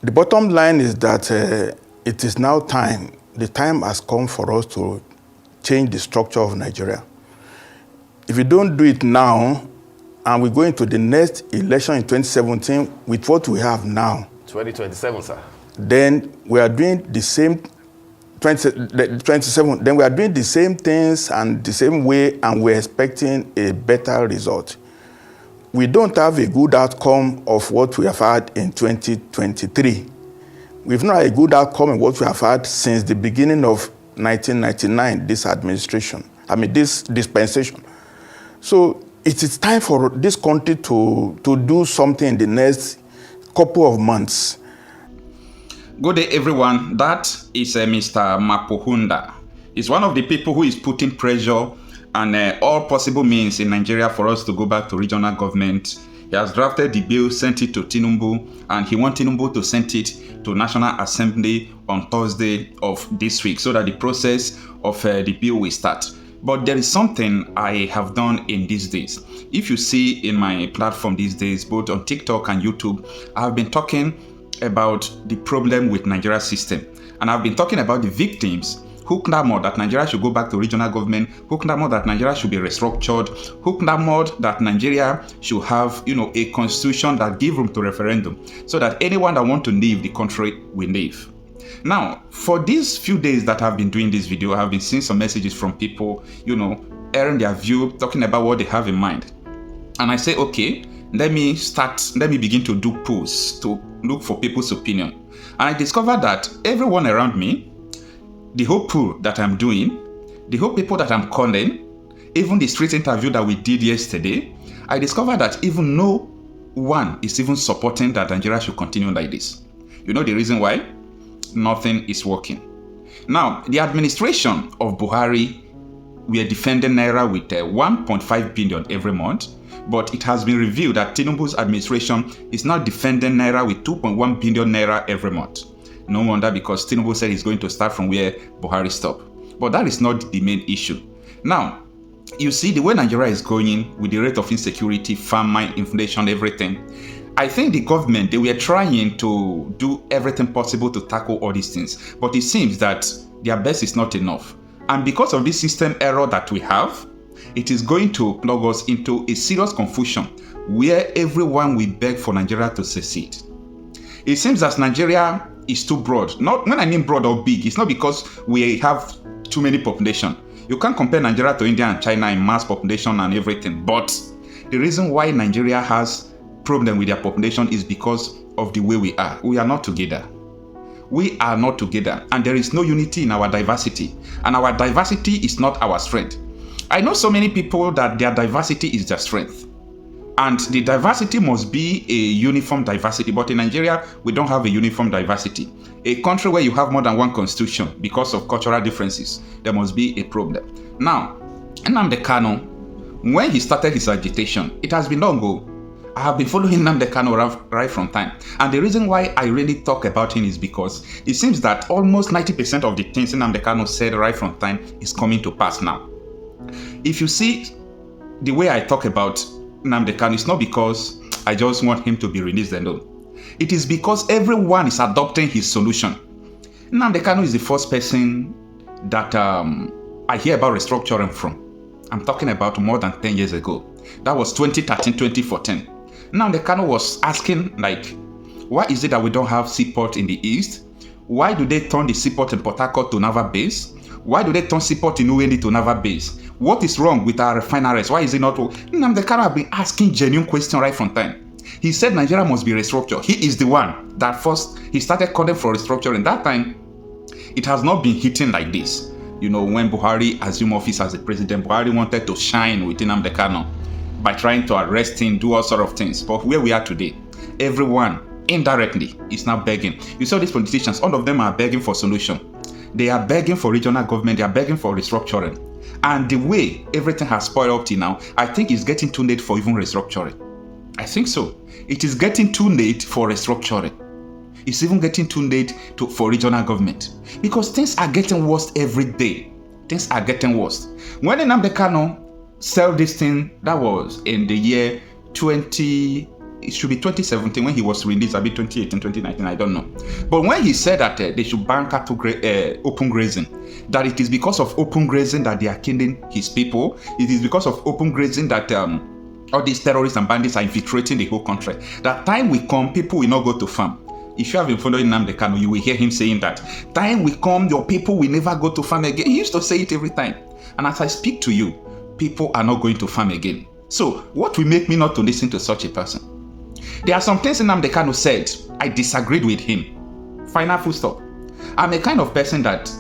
The bottom line is that it is now time. The time has come for us to change the structure of Nigeria. If we don't do it now, and we go into the next election in 2017 with what we have now. 2027, sir. Then we are doing the same 27. Then we are doing the same things and the same way, and we're expecting a better result. We don't have a good outcome of what we have had in 2023. We've not had a good outcome of what we have had since the beginning of 1999, this dispensation. So it is time for this country to do something in the next couple of months. Good day, everyone. That is Mr. Fapohunda. He's one of the people who is putting pressure and all possible means in Nigeria for us to go back to regional government. He has drafted the bill, sent it to Tinubu, and he wants Tinubu to send it to National Assembly on Thursday of this week so that the process of the bill will start. But there is something I have done in these days. If you see in my platform these days, both on TikTok and YouTube, I have been talking about the problem with Nigeria system. And I've been talking about the victims who clamored that Nigeria should go back to regional government, who clamored that Nigeria should be restructured, who clamored that Nigeria should have, a constitution that give room to referendum so that anyone that want to leave the country will leave. Now, for these few days that I've been doing this video, I've been seeing some messages from people, airing their view, talking about what they have in mind. And I say, okay, let me begin to do polls to look for people's opinion. And I discovered that everyone around me, the whole poll that I'm doing, the whole people that I'm calling, even the street interview that we did yesterday, I discovered that even no one is even supporting that Nigeria should continue like this. You know the reason why? Nothing is working. Now, the administration of Buhari, we are defending Naira with 1.5 billion every month, but it has been revealed that Tinubu's administration is now defending Naira with 2.1 billion Naira every month. No wonder, because Tinubu said he's going to start from where Buhari stopped. But that is not the main issue. Now, you see the way Nigeria is going with the rate of insecurity, famine, inflation, everything. I think the government, they were trying to do everything possible to tackle all these things. But it seems that their best is not enough. And because of this system error that we have, it is going to plug us into a serious confusion where everyone will beg for Nigeria to secede. It seems that Nigeria is too broad. Not when I mean broad or big, it's not because we have too many population. You can't compare Nigeria to India and China in mass population and everything. But the reason why Nigeria has problem with their population is because of the way we are. We are not together. We are not together, and there is no unity in our diversity. And our diversity is not our strength. I know so many people that their diversity is their strength. And the diversity must be a uniform diversity. But in Nigeria, we don't have a uniform diversity. A country where you have more than one constitution because of cultural differences, there must be a problem. Now, Nnamdi Kanu, when he started his agitation, it has been long ago. I have been following Nnamdi Kanu right from time. And the reason why I really talk about him is because it seems that almost 90% of the things Nnamdi Kanu said right from time is coming to pass now. If you see the way I talk about Nnamdi Kanu, it's not because I just want him to be released alone. It is because everyone is adopting his solution. Nnamdi Kanu is the first person that I hear about restructuring from. I'm talking about more than 10 years ago. That was 2013, 2014. Nnamdi Kanu was asking, why is it that we don't have seaport in the east? Why do they turn the seaport in Port Harcourt to naval base? Why do they turn seaport in Ueli to naval base? What is wrong with our refineries? Why is it not? Nnamdi Kanu have been asking genuine questions right from time. He said Nigeria must be restructured. He is the one that first, he started calling for restructuring. That time, it has not been hitting like this. When Buhari assumed office as the president, Buhari wanted to shine with Nnamdi Kanu by trying to arrest him, do all sort of things. But where we are today, everyone indirectly is now begging. You saw these politicians, all of them are begging for solution. They are begging for regional government, they are begging for restructuring. And the way everything has spoiled up till now, I think it's getting too late for even restructuring. I think so. It is getting too late for restructuring. It's even getting too late for regional government. Because things are getting worse every day. Things are getting worse. When Nnamdi Kanu sell this thing, that was in the year 2014, it should be 2017 when he was released, a bit 2018, 2019, I don't know. But when he said that they should ban cattle open grazing, that it is because of open grazing that they are killing his people, it is because of open grazing that all these terrorists and bandits are infiltrating the whole country. That time will come, people will not go to farm. If you have been following Nnamdi Kanu, you will hear him saying that. Time will come, your people will never go to farm again. He used to say it every time. And as I speak to you, people are not going to farm again. So, what will make me not to listen to such a person? There are some things Nnamdi Kanu said, I disagreed with him. Final full stop. I'm a kind of person that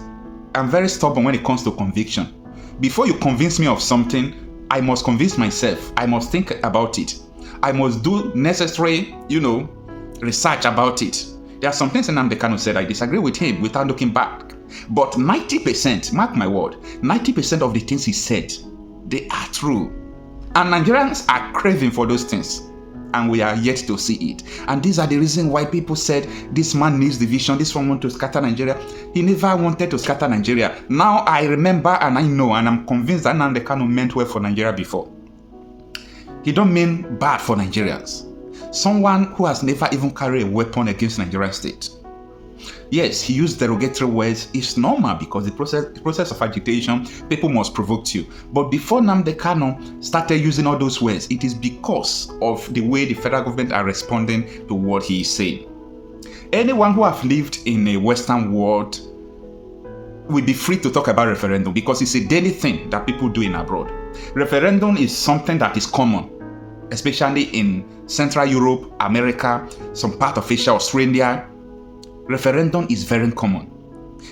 I'm very stubborn when it comes to conviction. Before you convince me of something, I must convince myself. I must think about it. I must do necessary, research about it. There are some things Nnamdi Kanu said I disagree with him without looking back. But 90%, mark my word, 90% of the things he said, they are true. And Nigerians are craving for those things. And we are yet to see it. And these are the reasons why people said this man needs division, this one wants to scatter Nigeria. He never wanted to scatter Nigeria. Now I remember and I know and I'm convinced that Nnamdi Kanu meant well for Nigeria before. He don't mean bad for Nigerians. Someone who has never even carried a weapon against Nigerian state. Yes, he used derogatory words. It's normal because the process of agitation, people must provoke you. But before Nnamdi Kanu started using all those words, it is because of the way the federal government are responding to what he is saying. Anyone who have lived in a Western world will be free to talk about referendum because it's a daily thing that people do in abroad. Referendum is something that is common, especially in Central Europe, America, some part of Asia, Australia. Referendum is very common.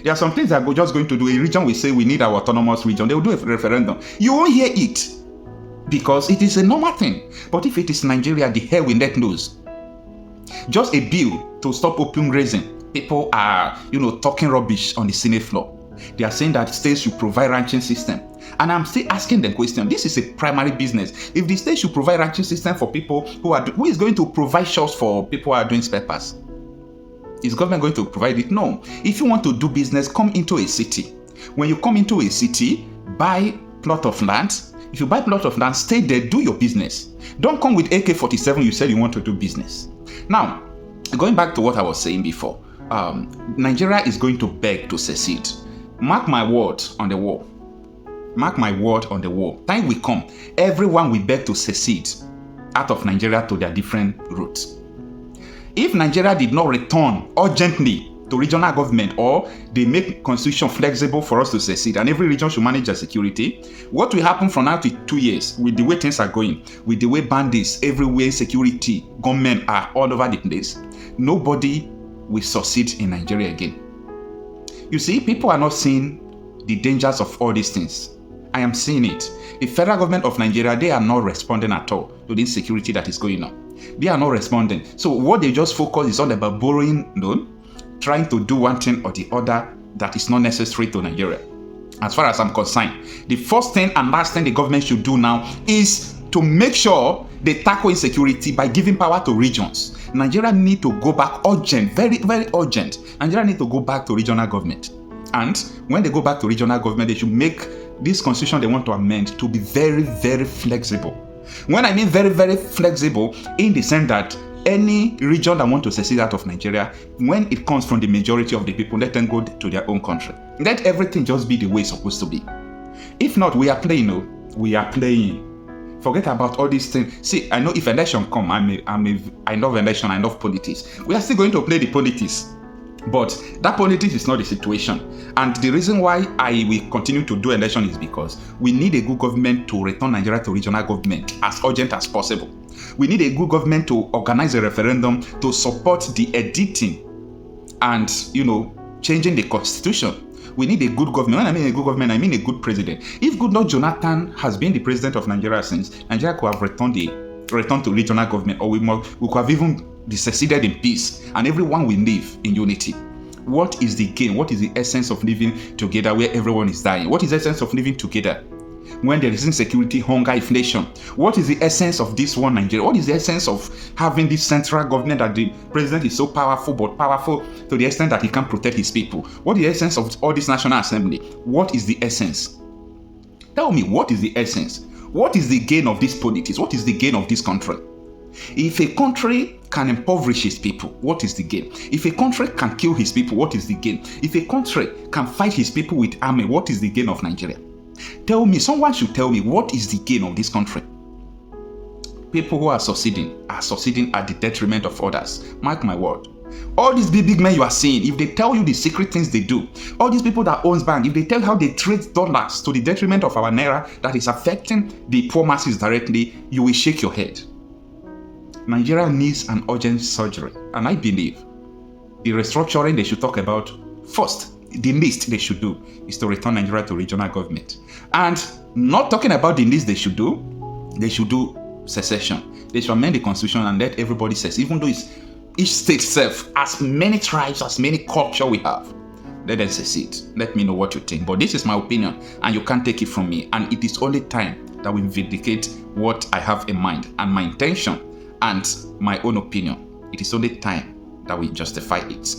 There are some things that we're just going to do. A region will say we need our autonomous region. They will do a referendum. You won't hear it because it is a normal thing. But if it is Nigeria, the hell will let loose. Just a bill to stop open grazing. People are, talking rubbish on the Senate floor. They are saying that states should provide ranching system. And I'm still asking them question. This is a primary business. If the state should provide ranching system for people who is going to provide shops for people who are doing spare parts? Is government going to provide it? No. If you want to do business, come into a city. When you come into a city, buy plot of land. If you buy plot of land, stay there, do your business. Don't come with AK-47, you said you want to do business. Now, going back to what I was saying before, Nigeria is going to beg to secede. Mark my word on the wall. Mark my word on the wall. Time will come, everyone will beg to secede out of Nigeria to their different routes. If Nigeria did not return urgently to regional government or they make constitution flexible for us to secede and every region should manage their security, what will happen from now to 2 years with the way things are going, with the way bandits, everywhere security, gunmen are all over the place, nobody will succeed in Nigeria again. You see, people are not seeing the dangers of all these things. I am seeing it. The federal government of Nigeria, they are not responding at all to the insecurity that is going on. They are not responding. So what they just focus is all about borrowing loan, trying to do one thing or the other that is not necessary to Nigeria. As far as I'm concerned, the first thing and last thing the government should do now is to make sure they tackle insecurity by giving power to regions. Nigeria need to go back urgent, very, very urgent. Nigeria need to go back to regional government. And when they go back to regional government, they should make this constitution they want to amend to be very, very flexible. When I mean very, very flexible, in the sense that any region that want to secede out of Nigeria, when it comes from the majority of the people, let them go to their own country. Let everything just be the way it's supposed to be. If not, we are playing. We are playing. Forget about all these things. See, I know if election come, I love election, I love politics. We are still going to play the politics. But that politics is not the situation. And the reason why I will continue to do election is because we need a good government to return Nigeria to regional government as urgent as possible. We need a good government to organize a referendum to support the editing and, changing the constitution. We need a good government. When I mean a good government, I mean a good president. If Goodluck Jonathan has been the president of Nigeria since, Nigeria could have returned to regional government, or we could have even be seceded in peace, and everyone will live in unity. What is the gain? What is the essence of living together where everyone is dying? What is the essence of living together when there is insecurity, hunger, inflation? What is the essence of this one Nigeria? What is the essence of having this central government that the president is so powerful, but powerful to the extent that he can't protect his people? What is the essence of all this National Assembly? What is the essence? Tell me, what is the essence? What is the gain of this politics? What is the gain of this country? If a country can impoverish its people, what is the gain? If a country can kill his people, what is the gain? If a country can fight his people with army, what is the gain of Nigeria? Tell me, someone should tell me, what is the gain of this country? People who are succeeding at the detriment of others. Mark my word. All these big men you are seeing, if they tell you the secret things they do, all these people that owns bank, if they tell how they trade dollars to the detriment of our naira that is affecting the poor masses directly, you will shake your head. Nigeria needs an urgent surgery, and I believe the restructuring they should talk about first, the least they should do is to return Nigeria to regional government. And not talking about the least they should do secession. They should amend the constitution and let everybody secede, even though it's each state self, as many tribes, as many culture we have. Let them secede. Let me know what you think. But this is my opinion, and you can't take it from me. And it is only time that we vindicate what I have in mind and my intention and my own opinion. It is only time that we justify it.